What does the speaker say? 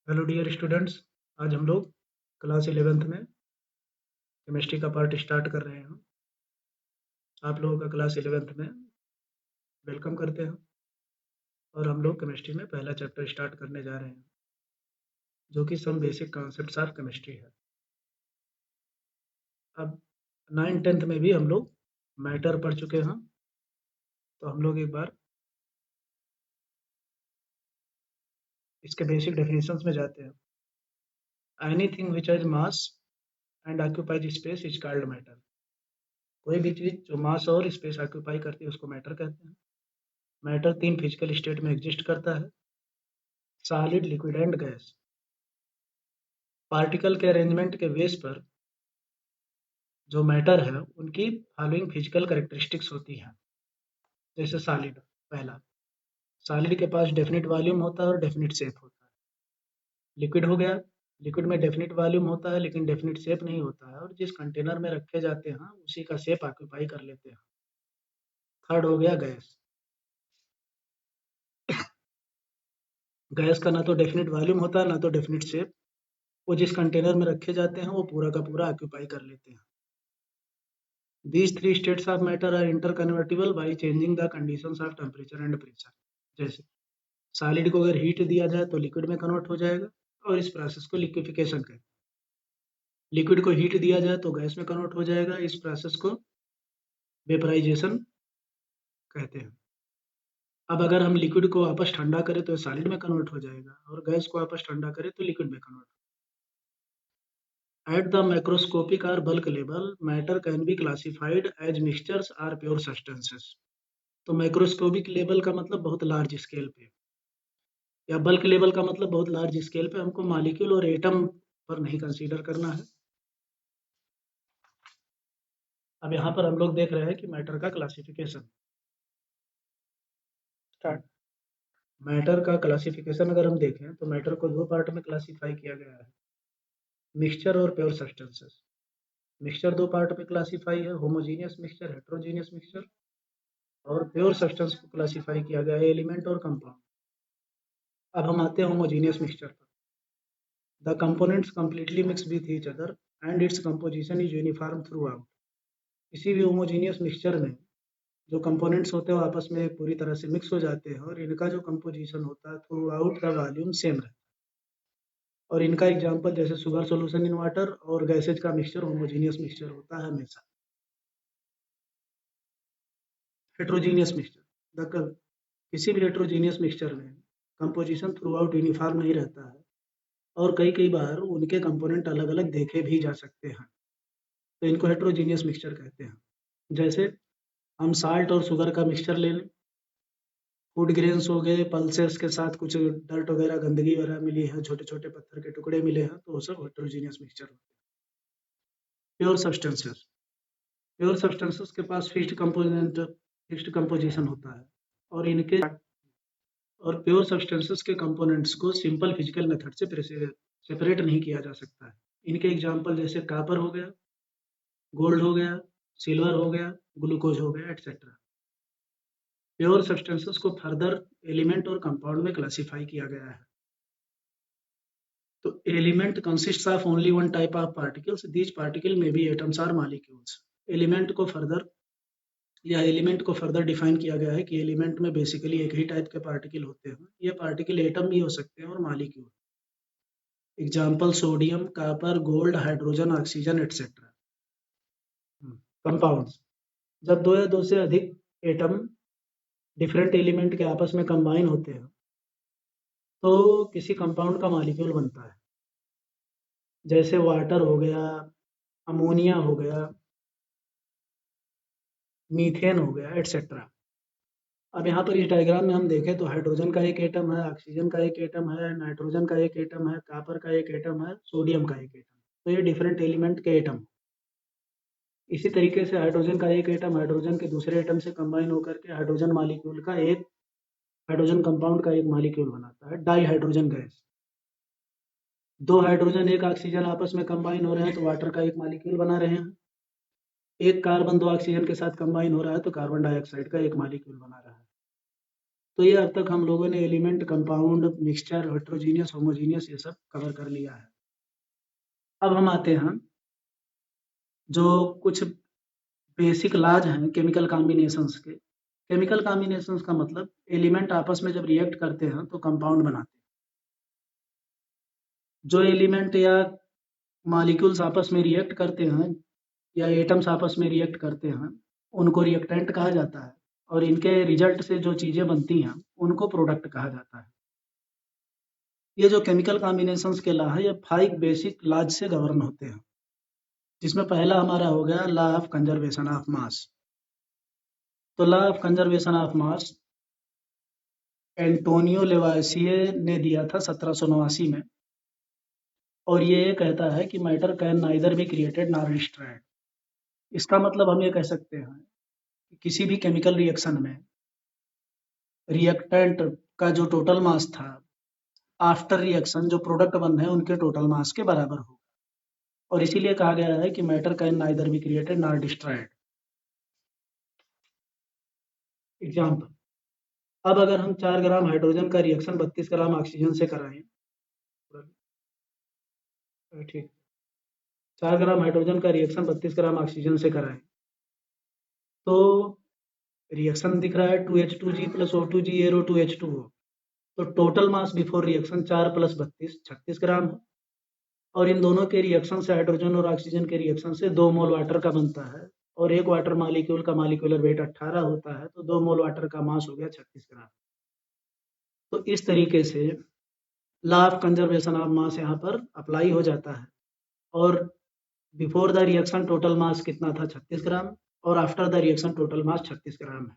Hello dear students. आज हम लोग क्लास 11th में केमिस्ट्री का पार्ट स्टार्ट कर रहे हैं। आप लोगों का क्लास 11th में वेलकम करते हैं और हम लोग केमिस्ट्री में पहला चैप्टर स्टार्ट करने जा रहे हैं जो कि some basic concepts of chemistry है। अब 9th 10th में भी हम लोग मैटर पढ़ चुके हैं, तो हम लोग एक बार इसके बेसिक डेफिनेशंस में जाते हैं। Anything which has mass and occupies space is called matter. कोई भी चीज़ जो मास और स्पेस ऑक्यूपाई करती है उसको मैटर कहते हैं। मैटर 3 फिजिकल स्टेट में एग्जिस्ट करता है: solid, liquid and gas. Particle के अरेंजमेंट के बेस पर जो मैटर है उनकी फॉलोइंग फिजिकल कैरेक्टरिस्टिक्स होती हैं। जैसे सॉलिड, पहला, सॉलिड के पास डेफिनिट वॉल्यूम होता है और डेफिनिट शेप होता है। लिक्विड हो गया, लिक्विड में डेफिनिट वॉल्यूम होता है लेकिन डेफिनिट शेप नहीं होता है और जिस कंटेनर में रखे जाते हैं उसी का शेप ऑक्यूपाई कर लेते हैं। थर्ड हो गया गैस। गैस का ना तो डेफिनिट वॉल्यूम होता है ना तो डेफिनिट शेप। वो जिस कंटेनर में रखे जाते हैं वो पूरा का पूरा ऑक्यूपाई कर लेते हैं। These three states of matter are interconvertible by changing the conditions of temperature and pressure। जैसे सॉलिड को अगर हीट दिया जाए तो लिक्विड में कन्वर्ट हो जाएगा और इस प्रोसेस को लिक्विफिकेशन कहते हैं। लिक्विड को हीट दिया जाए तो गैस में कन्वर्ट हो जाएगा, इस प्रोसेस को वेपराइजेशन कहते हैं। अब अगर हम लिक्विड को वापस ठंडा करें तो सॉलिड में कन्वर्ट हो जाएगा और गैस को वापस ठंडा करें तो लिक्विड में कन्वर्ट। एट द मैक्रोस्कोपिक और bulk level matter can be classified as mixtures और प्योर सब्सटेंसेस। तो मैक्रोस्कोपिक लेवल का मतलब बहुत लार्ज स्केल पे, या बल्क लेवल का मतलब बहुत लार्ज स्केल पे। हमको मॉलिक्यूल और एटम पर नहीं कंसीडर करना है। अब यहाँ पर हम लोग देख रहे हैं कि मैटर का क्लासिफिकेशन स्टार्ट। मैटर का क्लासिफिकेशन अगर हम देखें तो मैटर को दो पार्ट में क्लासिफाई किया गया है: मिक्सचर और प्योर सब्सटेंसेस। मिक्सचर दो पार्ट में क्लासिफाई है: होमोजीनियस मिक्सचर, हेट्रोजीनियस मिक्सचर। और प्योर सब्सटेंस को क्लासिफाई किया गया है एलिमेंट और कंपाउंड। अब हम आते हैं होमोजीनियस मिक्सचर पर। The components completely mix with each other and its composition is uniform through out. किसी भी होमोजीनियस मिक्सचर में जो कंपोनेंट्स होते हैं वो आपस में पूरी तरह से मिक्स हो जाते हैं और इनका जो कंपोजिशन होता है through out the volume same रहता है। और इनका एग्जांपल जैसे शुगर सॉल्यूशन इन वाटर और गैसेज का मिक्सचर होमोजीनियस मिक्सचर होता है हमेशा। हेट्रोजीनियस मिक्सचर, किसी भी हेट्रोजीनियस मिक्सचर में कंपोजिशन थ्रू आउट यूनिफॉर्म नहीं रहता है और कई बार उनके कंपोनेंट अलग अलग देखे भी जा सकते हैं, तो इनको हेट्रोजीनियस मिक्सचर कहते हैं। जैसे हम साल्ट और शुगर का मिक्सचर ले लें, फूड ग्रेन्स हो गए, पल्सेस के साथ कुछ डर्ट वगैरह गंदगी वगैरह मिली है, छोटे छोटे पत्थर के टुकड़े मिले हैं, तो वो सब हेट्रोजीनियस मिक्सचर होते हैं। प्योर सब्सटेंसेस, प्योर सब्सटेंसेस के पास फिक्स्ड कंपोजिशन होता है और इनके और प्योर सब्सटेंसेस के कंपोनेंट्स को सिंपल फिजिकल मेथड से सेपरेट नहीं किया जा सकता है। इनके एग्जांपल जैसे कॉपर हो गया, गोल्ड हो गया, सिल्वर हो गया, ग्लूकोज हो गया, एटसेट्रा। प्योर सब्सटेंसेस को फर्दर एलिमेंट और कंपाउंड में क्लासिफाई किया गया है। तो element consists of only one type of particles, these particle में be atoms or molecules. Element को फर्दर डिफाइन किया गया है कि एलिमेंट में बेसिकली एक ही टाइप के पार्टिकल होते हैं। ये पार्टिकल एटम भी हो सकते हैं और molecule. Example sodium, copper, gold, hydrogen, oxygen, etcetera. Compounds, जब दो या दो से अधिक एटम डिफरेंट एलिमेंट के आपस में कंबाइन होते हैं तो किसी कंपाउंड का मॉलिक्यूल बनता है। जैसे वाटर हो गया, अमोनिया हो गया, मीथेन हो गया, एटसेट्रा। अब यहाँ पर इस डायग्राम में हम देखें तो हाइड्रोजन का एक एटम है, ऑक्सीजन का एक एटम है, नाइट्रोजन का एक एटम है, कॉपर का एक एटम है, सोडियम का एक एटम। तो ये डिफरेंट एलिमेंट के एटम। इसी तरीके से हाइड्रोजन का एक एटम हाइड्रोजन के दूसरे एटम से कंबाइन होकर के हाइड्रोजन कंपाउंड का एक मॉलिक्यूल बनाता है, डाई हाइड्रोजन गैस। दो हाइड्रोजन एक ऑक्सीजन आपस में कंबाइन हो रहे हैं तो वाटर का एक मॉलिक्यूल बना रहे हैं। एक कार्बन दो ऑक्सीजन के साथ कंबाइन हो रहा है तो कार्बन डाइऑक्साइड का एक मॉलिक्यूल बना रहा है। तो ये अब तक हम लोगों ने element, compound, mixture, heterogeneous, homogeneous ये सब कवर कर लिया है। अब हम आते हैं जो कुछ बेसिक लॉज हैं केमिकल कॉम्बिनेशंस के। केमिकल कॉम्बिनेशंस का मतलब एलिमेंट आपस में जब रिएक्ट करते हैं तो कंपाउंड बनाते हैं। जो एलिमेंट या मॉलिक्यूल्स आपस में रिएक्ट करते हैं या एटम्स आपस में रिएक्ट करते हैं, उनको रिएक्टेंट कहा जाता है और इनके रिजल्ट से जो चीज़ें बनती हैं, उनको प्रोडक्ट कहा जाता है। ये जो केमिकल कॉम्बिनेशंस के लॉ है, ये 5 बेसिक लॉज से गवर्न होते हैं, जिसमें पहला हमारा हो गया law of conservation of mass. तो law of conservation of mass Antonio Lavoisier ने दिया था 1789 में, और ये कहता है कि matter can neither be created nor destroyed. इसका मतलब हम ये कह सकते हैं कि किसी भी केमिकल रिएक्शन में रिएक्टेंट का जो टोटल मास था, आफ्टर रिएक्शन जो प्रोडक्ट बन रहे हैं उनके टोटल मास के बराबर होगा, और इसीलिए कहा गया है कि matter can neither be created nor destroyed. Example, अब अगर हम 4 ग्राम हाइड्रोजन का रिएक्शन 32 ग्राम ऑक्सीजन से कराएं, ठीक, 4 ग्राम हाइड्रोजन का रिएक्शन 32 ग्राम ऑक्सीजन से कराएं, तो रिएक्शन दिख रहा है 2H2G plus O2G arrow 2H2O। तो total mass before reaction 4 plus 32 36 ग्राम है, और इन दोनों के रिएक्शन से, हाइड्रोजन और ऑक्सीजन के रिएक्शन से 2 मोल वाटर का बनता है, और एक वाटर मॉलिक्यूल का मॉलिक्यूलर वेट 18 होता है, तो 2 मोल वाटर का मास हो गया 36 ग्राम। तो इस तरीके से लॉ ऑफ कंजर्वेशन ऑफ मास यहाँ पर अप्लाई हो जाता है, और before the reaction total mass कितना था 36 ग्राम, और after the reaction total mass 36 ग्राम है।